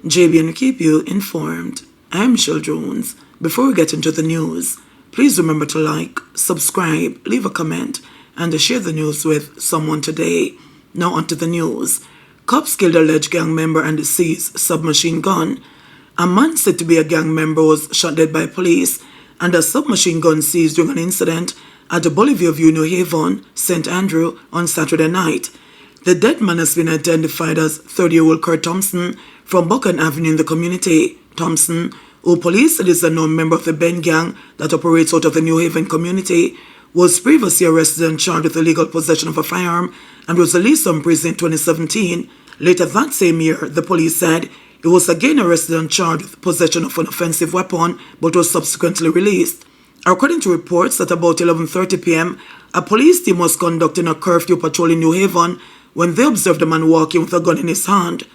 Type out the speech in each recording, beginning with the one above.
JBNN keep you informed. I'm Michelle Jones. Before we get into the news, please remember to like, subscribe, leave a comment, and share the news with someone today. Now onto the news. Cops killed alleged gang member and seized submachine gun. A man said to be a gang member was shot dead by police, and a submachine gun seized during an incident at the Bolivia View, New Haven, St. Andrew on Saturday night. The dead man has been identified as 30-year-old Kurt Thompson from Buchan Avenue in the community. Thompson, who police said is a known member of the Ben gang that operates out of the New Haven community, was previously arrested and charged with illegal possession of a firearm and was released from prison in 2017. Later that same year, the police said he was again arrested and charged with possession of an offensive weapon but was subsequently released. According to reports, at about 11:30 p.m., a police team was conducting a curfew patrol in New Haven when they observed a man walking with a gun in his hand.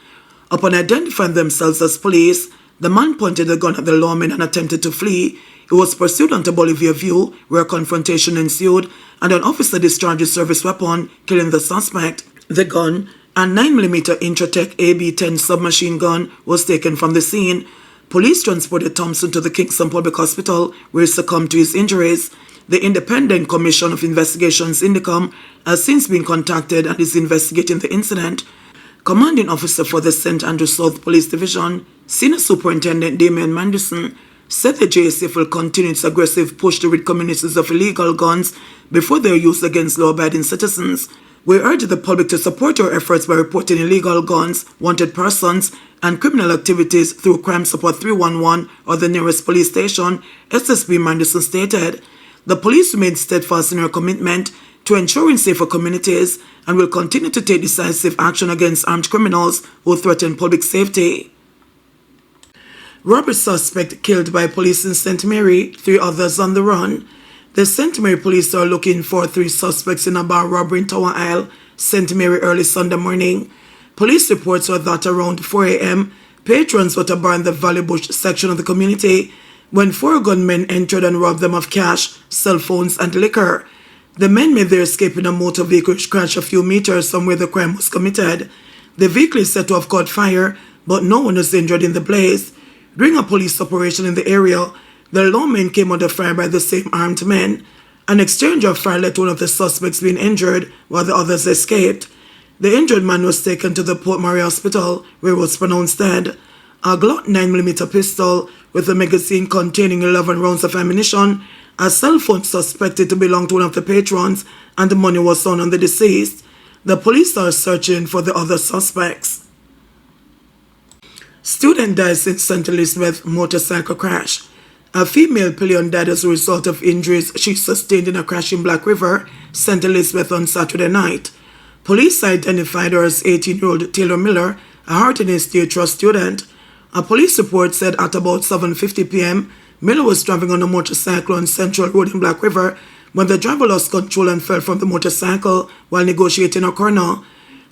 Upon identifying themselves as police, the man pointed the gun at the lawman and attempted to flee. He was pursued onto Bolivia View, where a confrontation ensued, and an officer discharged his service weapon, killing the suspect. The gun, a 9mm Intratec AB-10 submachine gun, was taken from the scene. Police transported Thompson to the Kingston Public Hospital, where he succumbed to his injuries. The Independent Commission of Investigations Indicom has since been contacted and is investigating the incident. Commanding Officer for the St. Andrew South Police Division, Senior Superintendent Damian Manderson, said the JSF will continue its aggressive push to rid communities of illegal guns before they are used against law-abiding citizens. We urge the public to support our efforts by reporting illegal guns, wanted persons, and criminal activities through Crime Support 311 or the nearest police station, SSB Manderson stated. The police remain steadfast in their commitment to ensuring safer communities and will continue to take decisive action against armed criminals who threaten public safety. Robbery suspect killed by police in St. Mary, 3 others on the run. The St. Mary police are looking for 3 suspects in a bar robbery in Tower Isle, St. Mary early Sunday morning. Police reports are that around 4 a.m., patrons were at a bar in the Valley Bush section of the community when 4 gunmen entered and robbed them of cash, cell phones, and liquor. The men made their escape in a motor vehicle which crashed a few meters from where the crime was committed. The vehicle is said to have caught fire, but no one was injured in the blaze. During a police operation in the area, the lawmen came under fire by the same armed men. An exchange of fire led to one of the suspects being injured while the others escaped. The injured man was taken to the Port Maria Hospital, where he was pronounced dead. A Glock 9mm pistol with a magazine containing 11 rounds of ammunition, a cell phone suspected to belong to one of the patrons, and the money was found on the deceased. The police are searching for the other suspects. Student dies in St. Elizabeth motorcycle crash. A female pillion died as a result of injuries she sustained in a crash in Black River, St. Elizabeth on Saturday night. Police identified her as 18-year-old Taylor Miller, a Harton Estate Trust student. A police report said at about 7:50 p.m., Miller was driving on a motorcycle on Central Road in Black River when the driver lost control and fell from the motorcycle while negotiating a corner.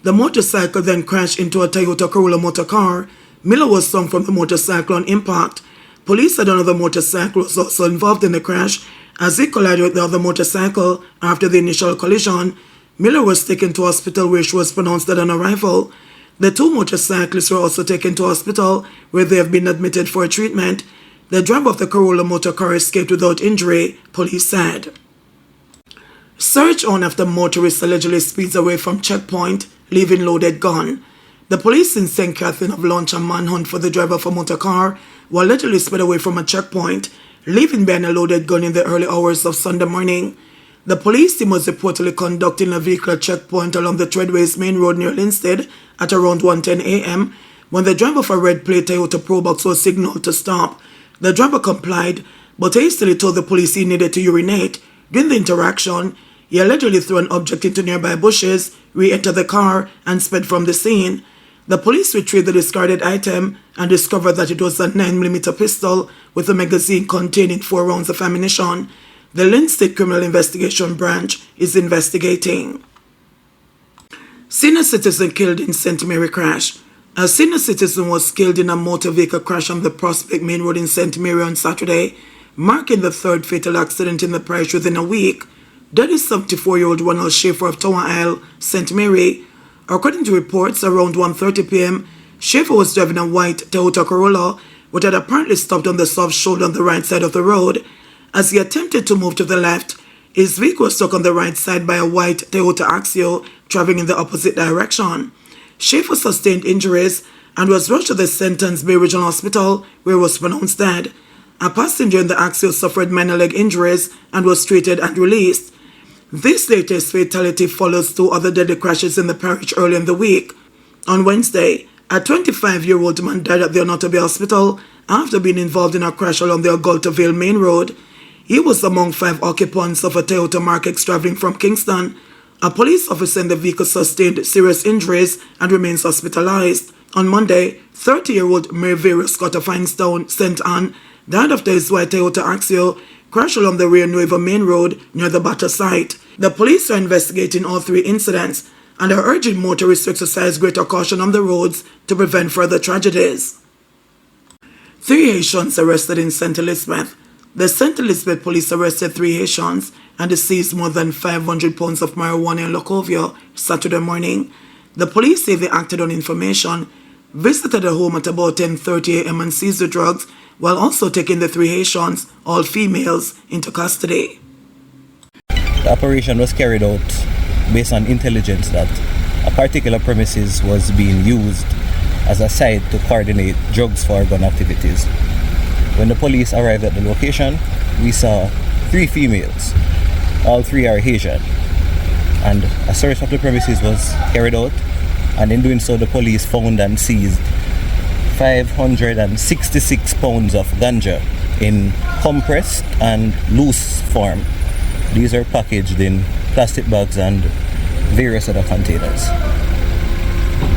The motorcycle then crashed into a Toyota Corolla motor car. Miller was slung from the motorcycle on impact. Police said another motorcycle was also involved in the crash as it collided with the other motorcycle after the initial collision. Miller was taken to hospital where she was pronounced dead on arrival. The 2 motorcyclists were also taken to hospital where they have been admitted for treatment. The driver of the Corolla motor car escaped without injury, police said. Search on after motorist allegedly speeds away from checkpoint, leaving loaded gun. The police in St. Catherine have launched a manhunt for the driver of a motor car who allegedly sped away from a checkpoint, leaving behind a loaded gun in the early hours of Sunday morning. The police team was reportedly conducting a vehicle checkpoint along the Treadways Main Road near Linstead at around 1:10 a.m. when the driver of a red plate Toyota Probox was signaled to stop. The driver complied, but hastily told the police he needed to urinate. During the interaction, he allegedly threw an object into nearby bushes, re-entered the car, and sped from the scene. The police retrieved the discarded item and discovered that it was a 9mm pistol with a magazine containing 4 rounds of ammunition. The Linstead Criminal Investigation Branch is investigating. Senior citizen killed in St. Mary crash. A senior citizen was killed in a motor vehicle crash on the Prospect Main Road in St. Mary on Saturday, marking the 3rd fatal accident in the parish within a week. That is 74-year-old Ronald Schaefer of Tower Isle, St. Mary. According to reports, around 1:30 p.m., Schaefer was driving a white Toyota Corolla, which had apparently stopped on the soft shoulder on the right side of the road. As he attempted to move to the left, his vehicle was stuck on the right side by a white Toyota Axio traveling in the opposite direction. Schaefer sustained injuries and was rushed to the St. Anne's Bay Regional Hospital, where he was pronounced dead. A passenger in the Axio suffered minor leg injuries and was treated and released. This latest fatality follows 2 other deadly crashes in the parish early in the week. On Wednesday, a 25-year-old man died at the Onoto Bay Hospital after being involved in a crash along the Augusta Vale Main Road. He was among 5 occupants of a Toyota Mark X traveling from Kingston. A police officer in the vehicle sustained serious injuries and remains hospitalized. On Monday, 30-year-old Mary Scott of Finestone, St. Anne, died after his white Toyota Axio crashed along the Rio Nuevo Main Road near the Bata site. The police are investigating all 3 incidents and are urging motorists to exercise greater caution on the roads to prevent further tragedies. 3 Haitians arrested in St. Elizabeth. The St. Elizabeth police arrested 3 Haitians and seized more than 500 pounds of marijuana in Locovia Saturday morning. The police say they acted on information, visited a home at about 10:30 a.m. and seized the drugs, while also taking the 3 Haitians, all females, into custody. The operation was carried out based on intelligence that a particular premises was being used as a site to coordinate drugs for gun activities. When the police arrived at the location, we saw 3 females. All 3 are Haitian. And a search of the premises was carried out, and in doing so the police found and seized 566 pounds of ganja in compressed and loose form. These are packaged in plastic bags and various other containers.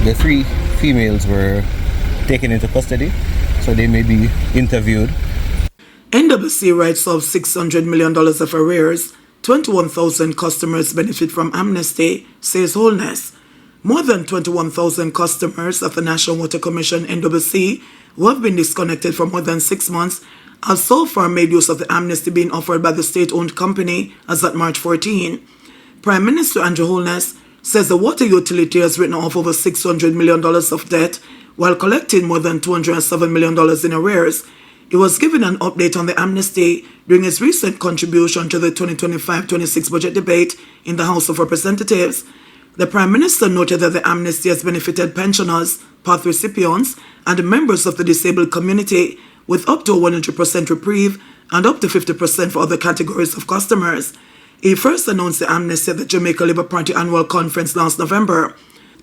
The 3 females were taken into custody, so they may be interviewed. NWC writes off $600 million of arrears. 21,000 customers benefit from amnesty, says Wholeness. More than 21,000 customers of the National Water Commission NWC, who have been disconnected for more than 6 months, have so far made use of the amnesty being offered by the state-owned company as at March 14. Prime Minister Andrew Holness says the water utility has written off over $600 million of debt while collecting more than $207 million in arrears. He was given an update on the amnesty during his recent contribution to the 2025-26 budget debate in the House of Representatives. The Prime Minister noted that the amnesty has benefited pensioners, path recipients, and members of the disabled community, with up to a 100% reprieve and up to 50% for other categories of customers. He first announced the amnesty at the Jamaica Labour Party annual conference last November.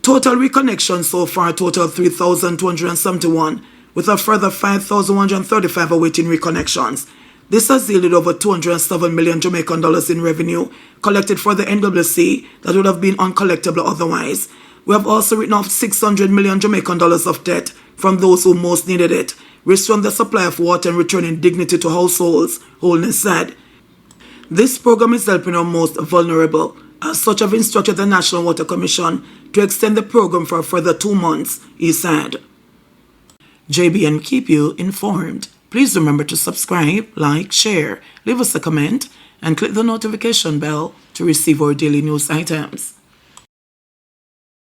Total reconnections so far total 3,271, with a further 5,135 awaiting reconnections. This has yielded over 207 million Jamaican dollars in revenue collected for the NWC that would have been uncollectible otherwise. We have also written off 600 million Jamaican dollars of debt from those who most needed it, restoring the supply of water and returning dignity to households, Holness said. This program is helping our most vulnerable. As such, I've instructed the National Water Commission to extend the program for a further 2 months, he said. JBN keep you informed. Please remember to subscribe, like, share, leave us a comment, and click the notification bell to receive our daily news items.